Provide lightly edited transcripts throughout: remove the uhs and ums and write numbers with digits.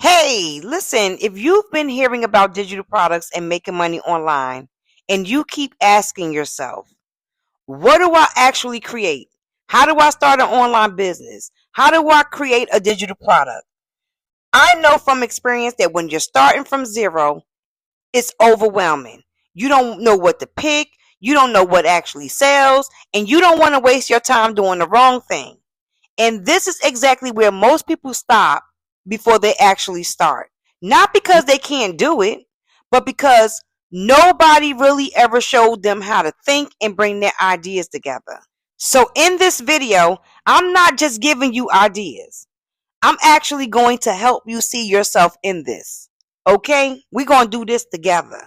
Hey, listen, if you've been hearing about digital products and making money online, and you keep asking yourself, what do I actually create? How do I start an online business? How do I create a digital product? I know from experience that when you're starting from zero, it's overwhelming. You don't know what to pick, you don't know what actually sells, and you don't want to waste your time doing the wrong thing. And this is exactly where most people stop before they actually start. Not because they can't do it, but because nobody really ever showed them how to think and bring their ideas together. So in this video, I'm not just giving you ideas. I'm actually going to help you see yourself in this. Okay? We're going to do this together.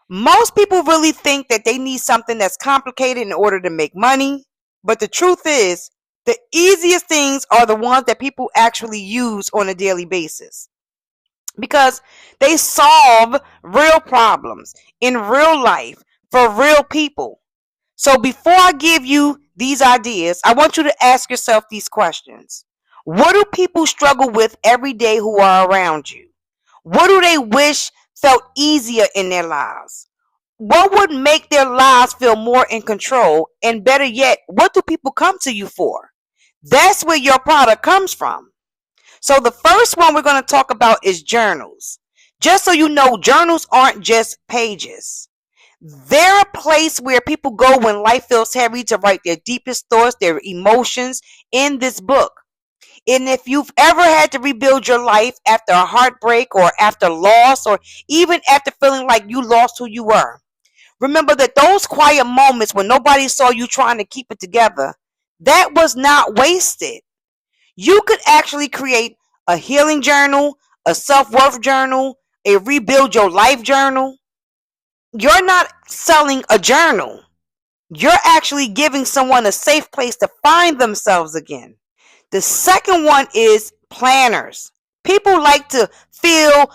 Most people really think that they need something that's complicated in order to make money, but the truth is, the easiest things are the ones that people actually use on a daily basis because they solve real problems in real life for real people. So before I give you these ideas, I want you to ask yourself these questions. What do people struggle with every day who are around you? What do they wish felt easier in their lives? What would make their lives feel more in control? And better yet, what do people come to you for? That's where your product comes from. So the first one we're going to talk about is journals. Just so you know, journals aren't just pages. They're a place where people go when life feels heavy to write their deepest thoughts, their emotions in this book. And if you've ever had to rebuild your life after a heartbreak or after loss or even after feeling like you lost who you were, remember that those quiet moments when nobody saw you trying to keep it together, that was not wasted. You could actually create a healing journal, a self-worth journal, a rebuild your life journal. You're not selling a journal. You're actually giving someone a safe place to find themselves again. The second one is planners. People like to feel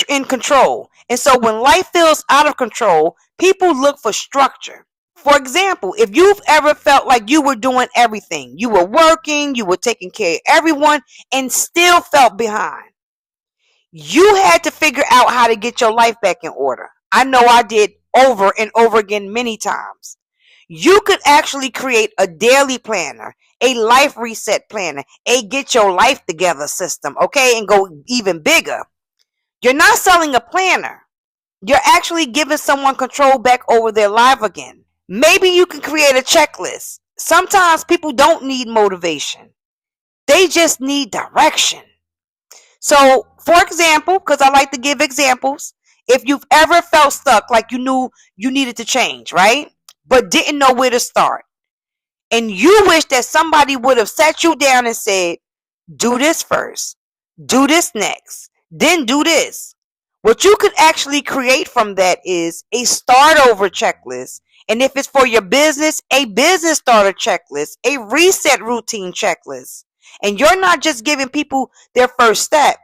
in control. And so when life feels out of control, people look for structure. For example, if you've ever felt like you were doing everything, you were working, you were taking care of everyone, and still felt behind, you had to figure out how to get your life back in order. I know I did over and over again many times. You could actually create a daily planner, a life reset planner, a get your life together system, okay, and go even bigger. You're not selling a planner. You're actually giving someone control back over their life again. Maybe you can create a checklist. Sometimes people don't need motivation. They just need direction. So, for example, because I like to give examples, if you've ever felt stuck, like you knew you needed to change, right? But didn't know where to start. And you wish that somebody would have sat you down and said, do this first, do this next, then do this. What you could actually create from that is a start over checklist. And if it's for your business, a business starter checklist, a reset routine checklist. And you're not just giving people their first step.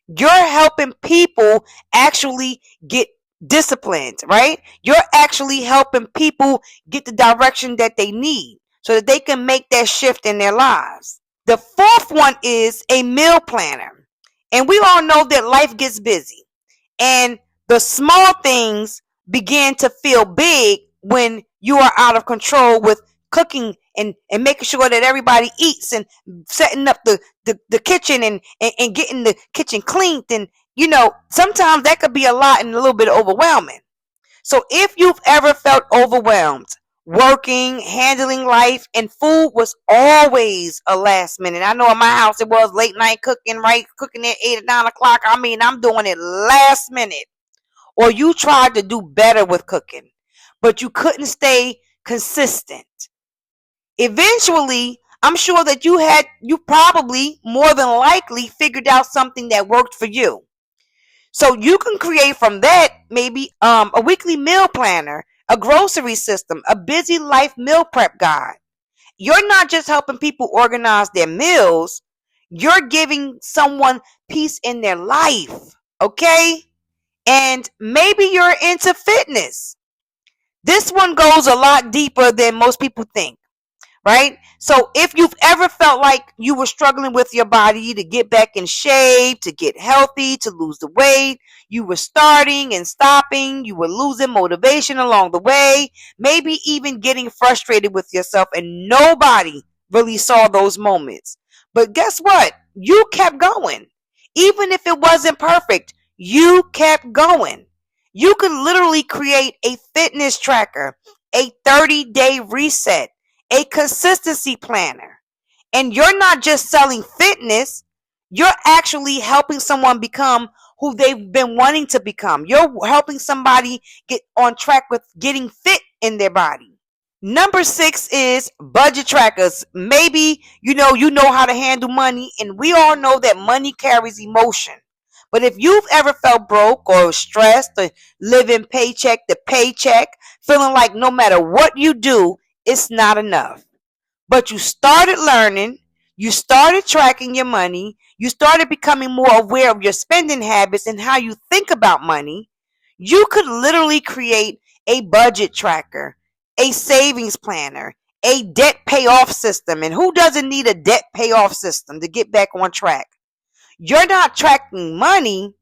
You're helping people actually get disciplined, right? You're actually helping people get the direction that they need so that they can make that shift in their lives. The fourth one is a meal planner. And we all know that life gets busy. And the small things begin to feel big when you are out of control with cooking and making sure that everybody eats and setting up the kitchen and getting the kitchen cleaned. And, sometimes that could be a lot and a little bit overwhelming. So if you've ever felt overwhelmed, working, handling life, and food was always a last minute. I know in my house it was late night cooking, right? Cooking at 8 or 9 o'clock. I'm doing it last minute. Or you tried to do better with cooking, but you couldn't stay consistent. Eventually, I'm sure that you probably more than likely figured out something that worked for you. So you can create from that maybe a weekly meal planner, a grocery system, a busy life meal prep guide. You're not just helping people organize their meals, you're giving someone peace in their life, okay? And maybe you're into fitness. This one goes a lot deeper than most people think. right? So if you've ever felt like you were struggling with your body to get back in shape, to get healthy, to lose the weight, you were starting and stopping, you were losing motivation along the way, maybe even getting frustrated with yourself, and nobody really saw those moments. But guess what? You kept going. Even if it wasn't perfect, you kept going. You could literally create a fitness tracker, a 30-day reset, a consistency planner. And you're not just selling fitness, you're actually helping someone become who they've been wanting to become. You're helping somebody get on track with getting fit in their body. Number 6 is budget trackers. Maybe you know how to handle money, and we all know that money carries emotion. But if you've ever felt broke or stressed or living paycheck to paycheck, feeling like no matter what you do, it's not enough. But you started learning, you started tracking your money, you started becoming more aware of your spending habits and how you think about money, you could literally create a budget tracker, a savings planner, a debt payoff system. And who doesn't need a debt payoff system to get back on track? You're not tracking money,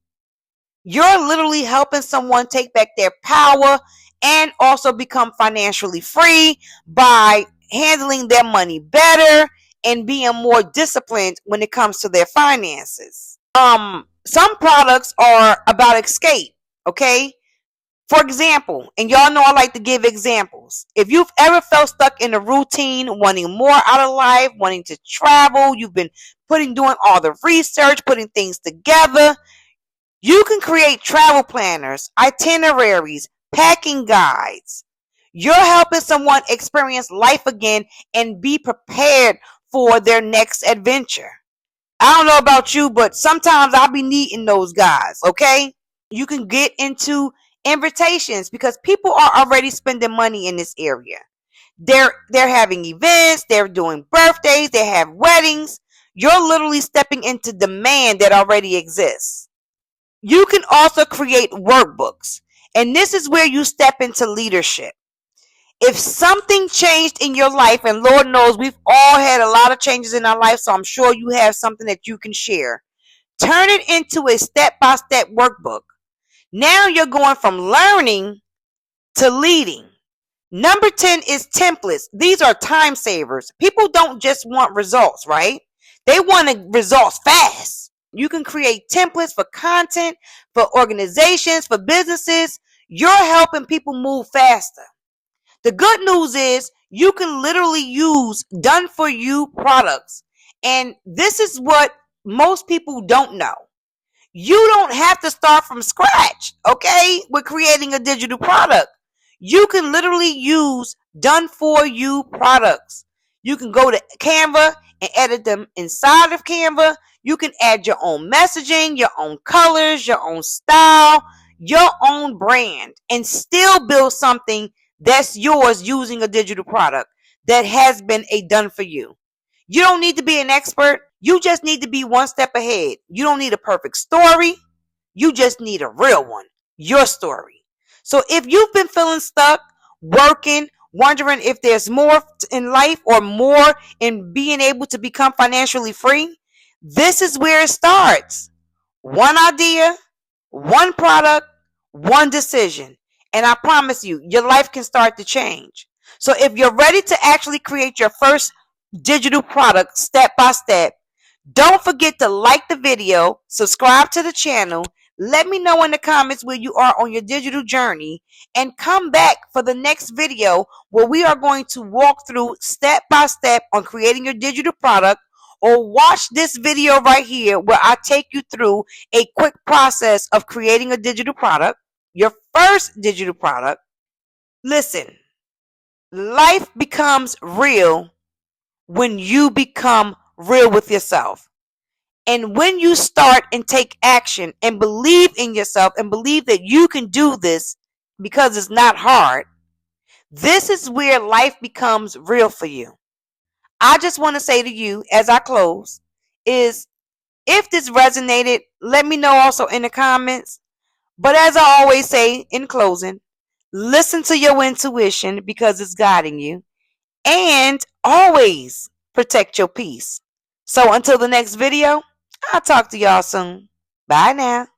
you're literally helping someone take back their power and also become financially free by handling their money better and being more disciplined when it comes to their finances. Some products are about escape, okay? For example, and y'all know I like to give examples. If you've ever felt stuck in a routine, wanting more out of life, wanting to travel, you've been doing all the research, putting things together, you can create travel planners, itineraries, packing guides. You're helping someone experience life again and be prepared for their next adventure. I don't know about you, but sometimes I'll be needing those guys, okay? You can get into invitations because people are already spending money in this area. They're having events, they're doing birthdays, they have weddings. You're literally stepping into demand that already exists. You can also create workbooks, and this is where you step into leadership. If something changed in your life, and Lord knows we've all had a lot of changes in our life, so I'm sure you have something that you can share. Turn it into a step-by-step workbook. Now you're going from learning to leading. Number 10 is templates. These are time savers. People don't just want results, right? They want results fast. You can create templates for content, for organizations, for businesses. You're helping people move faster. The good news is you can literally use done for you products. And this is what most people don't know. You don't have to start from scratch, okay, with creating a digital product. You can literally use done for you products. You can go to Canva and edit them inside of Canva. You can add your own messaging, your own colors, your own style, your own brand, and still build something that's yours using a digital product that has been a done for you. You don't need to be an expert. You just need to be one step ahead. You don't need a perfect story. You just need a real one, your story. So if you've been feeling stuck, working, wondering if there's more in life or more in being able to become financially free, this is where it starts. One idea, one product, one decision. And I promise you, your life can start to change. So if you're ready to actually create your first digital product step by step, don't forget to like the video, subscribe to the channel, let me know in the comments where you are on your digital journey, and come back for the next video where we are going to walk through step by step on creating your digital product, or watch this video right here where I take you through a quick process of creating a digital product, your first digital product. Listen, life becomes real when you become real with yourself. And when you start and take action and believe in yourself and believe that you can do this because it's not hard, this is where life becomes real for you. I just want to say to you as I close is, if this resonated, let me know also in the comments. But as I always say in closing, listen to your intuition because it's guiding you. and always protect your peace. So until the next video, I'll talk to y'all soon. Bye now.